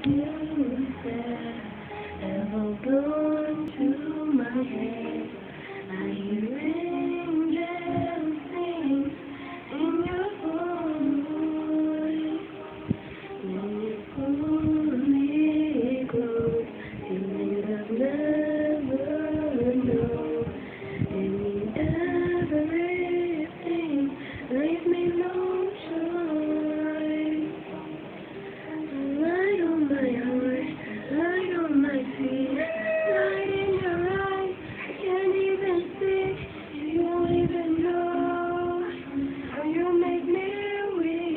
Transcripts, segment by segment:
You said, ever gone to my head. I hear angels sing in your voice. When you pull me close, feeling I've never known. And everything leaves me no choice. Light on my heart, light on my feet, light in your eyes. I can't even see, you don't even know how you make me weak.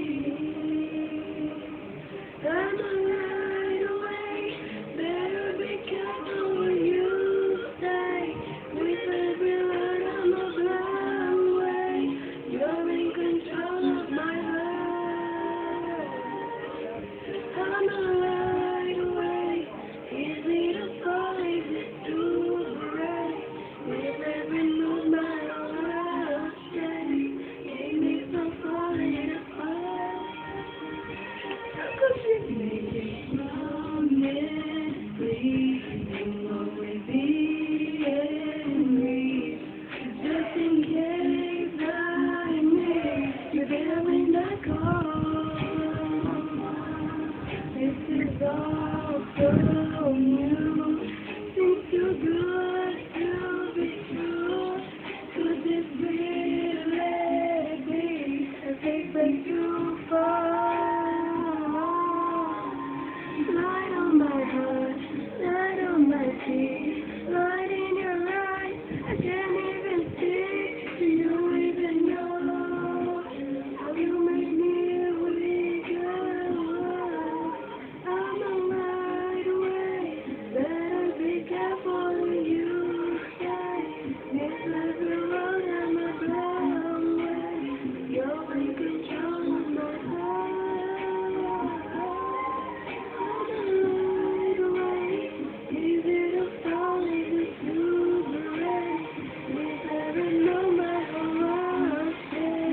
I'm a right away, better be careful what you say. With every word I'm a blown away, you're in control of my heart. I'm a right away, easy to fall, easy to break. With every move my world shakes, keep me from falling apart. How could you make it honestly? You always be in reach, just in case I need you there when I call. This is all so new. Seems too good to be true. Could this really be a take back too far? Light on my heart, light on my feet, light in your eyes. I can't even see. Do you even know how you make me weaker? I'm a right away, better be careful when you say. This every road I'm a blown away, you're in control of my heart. I'm a right away, easy to fall, easy to break. This every moment of my stay,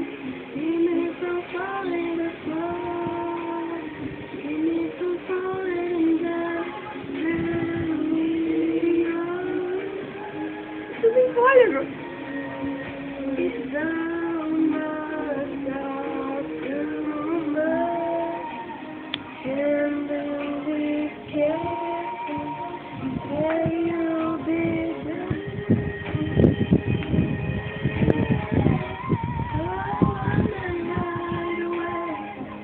keep me from falling apart. Keep me from falling down. Tudo em fôlego. It's almost all too much. And then we can't say you'll be done. Oh, I'm a right away.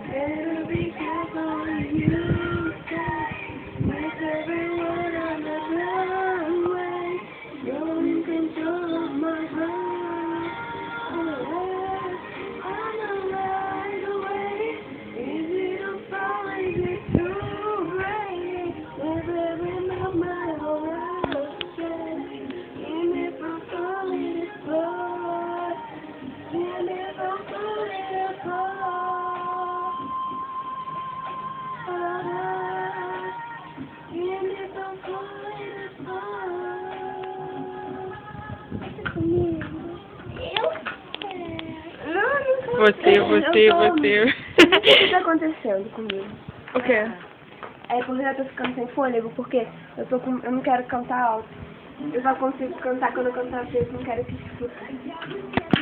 Better be careful when you say. With every word I'm a blown away. You're in control of my heart. I'm a right away. Easy to fall, easy to break. With every move my whole world shakes. Keep me from falling apart. Keep me from falling apart. Keep me from falling apart. Você. O que tá acontecendo comigo? O quê? É porque eu tô ficando sem fôlego, porque eu não quero cantar alto. Eu só consigo cantar quando eu cantar cedo, não quero que escute.